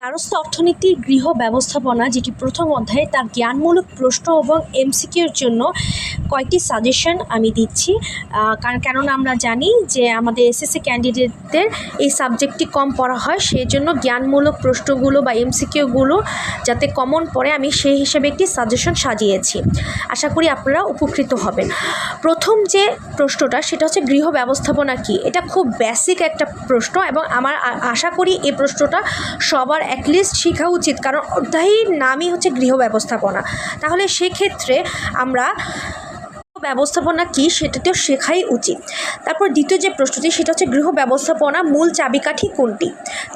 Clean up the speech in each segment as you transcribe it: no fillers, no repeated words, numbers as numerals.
গার্হস্থ্য অর্থনীতির গৃহ ব্যবস্থাপনা, যেটি প্রথম অধ্যায়ে, তার জ্ঞানমূলক প্রশ্ন এবং এমসিকিউর জন্য কয়েকটি সাজেশন আমি দিচ্ছি। কেননা আমরা জানি যে আমাদের এসএসসি ক্যান্ডিডেটদের এই সাবজেক্টটি কম পড়া হয়, সেই জন্য জ্ঞানমূলক প্রশ্নগুলো বা এমসিকিউগুলো যাতে কমন পড়ে, আমি সেই হিসেবে একটি সাজেশন সাজিয়েছি। আশা করি আপনারা উপকৃত হবেন। প্রথম যে প্রশ্নটা, সেটা হচ্ছে গৃহ ব্যবস্থাপনা কী। এটা খুব বেসিক একটা প্রশ্ন এবং আমার আশা করি এই প্রশ্নটা সবার অ্যাটলিস্ট শেখা উচিত, কারণ অধ্যায়ের নামই হচ্ছে গৃহ ব্যবস্থাপনা। তাহলে সেক্ষেত্রে আমরা ব্যবস্থাপনা কী সেটাতেও শেখাই উচিত। তারপর দ্বিতীয় যে প্রশ্নটি, সেটা হচ্ছে গৃহ ব্যবস্থাপনা মূল চাবিকাঠি কোনটি।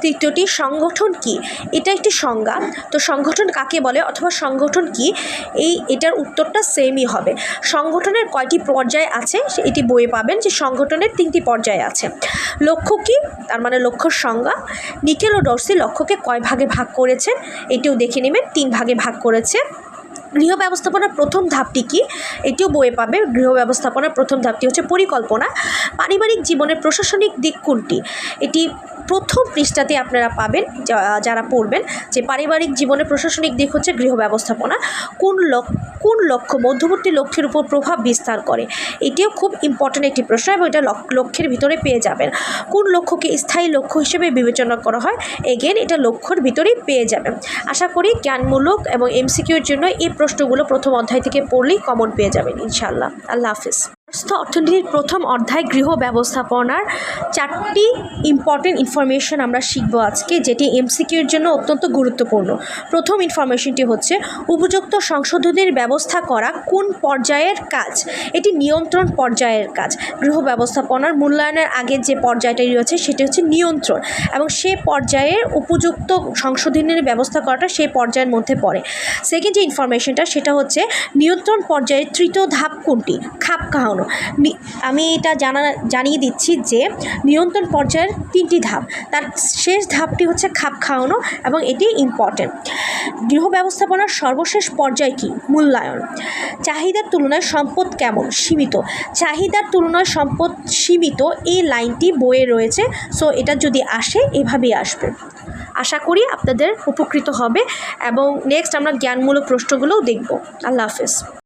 তৃতীয়টি সংগঠন কী, এটা একটি সংজ্ঞা। তো সংগঠন কাকে বলে অথবা সংগঠন কী, এটার উত্তরটা সেমই হবে। সংগঠনের কয়টি পর্যায় আছে এটি বইয়ে পাবেন, যে সংগঠনের 3টি পর্যায় আছে। লক্ষ্য কী, তার মানে লক্ষ্যর সংজ্ঞা। নিকেল ও ডর্সি লক্ষ্যকে কয় ভাগে ভাগ করেছেন, এটিও দেখে নেবেন, 3 ভাগে ভাগ করেছে। গৃহ ব্যবস্থাপনার প্রথম ধাপটি কি, এটিও বইয়ে পাবে। গৃহ ব্যবস্থাপনার প্রথম ধাপটি হচ্ছে পরিকল্পনা। পারিবারিক জীবনের প্রশাসনিক দিক কোনটি, এটি প্রথম পৃষ্ঠাতে আপনারা পাবেন যারা পড়বেন, যে পারিবারিক জীবনের প্রশাসনিক দিক হচ্ছে গৃহ ব্যবস্থাপনা। কোন লক্ষ্য মধ্যবর্তী লক্ষ্যের উপর প্রভাব বিস্তার করে, এটিও খুব ইম্পর্ট্যান্ট একটি প্রশ্ন এবং এটা লক্ষ্যের ভিতরে পেয়ে যাবেন। কোন লক্ষ্যকে স্থায়ী লক্ষ্য হিসেবে বিবেচনা করা হয়, এগেন এটা লক্ষ্যের ভিতরেই পেয়ে যাবেন। আশা করি জ্ঞানমূলক এবং এমসিকিউর জন্য এই প্রশ্নগুলো প্রথম অধ্যায় থেকে পড়লেই কমন পেয়ে যাবেন ইনশাআল্লাহ। আল্লাহ হাফিজ। অর্থনীতির প্রথম অধ্যায় গৃহ ব্যবস্থাপনার 4টি ইম্পর্টেন্ট ইনফরমেশন আমরা শিখব আজকে, যেটি এমসিকিউর জন্য অত্যন্ত গুরুত্বপূর্ণ। প্রথম ইনফরমেশনটি হচ্ছে উপযুক্ত সংশোধনের ব্যবস্থা করা কোন পর্যায়ের কাজ, এটি নিয়ন্ত্রণ পর্যায়ের কাজ। গৃহ ব্যবস্থাপনার মূল্যায়নের আগের যে পর্যায়টি রয়েছে সেটি হচ্ছে নিয়ন্ত্রণ, এবং সে পর্যায়ের উপযুক্ত সংশোধনের ব্যবস্থা করাটা সেই পর্যায়ের মধ্যে পড়ে। সেকেন্ড যে ইনফরমেশনটা, সেটা হচ্ছে নিয়ন্ত্রণ পর্যায়ের তৃতীয় ধাপ কোনটি, খাপ খাওয়ানো। আমি এটা জানিয়ে দিচ্ছি যে নিয়ন্ত্রণ পর্যায়ের 3টি ধাপ, তার শেষ ধাপটি হচ্ছে খাপ খাওয়ানো, এবং এটি ইম্পর্টেন্ট। গৃহ ব্যবস্থাপনার সর্বশেষ পর্যায় কি, মূল্যায়ন। চাহিদার তুলনায় সম্পদ কেমন, সীমিত। চাহিদার তুলনায় সম্পদ সীমিত, এই লাইনটি বইয়ে রয়েছে। সো এটা যদি আসে এভাবেই আসবে। আশা করি আপনাদের উপকৃত হবে, এবং নেক্সট আমরা জ্ঞানমূলক প্রশ্নগুলোও দেখব। আল্লাহ হাফেজ।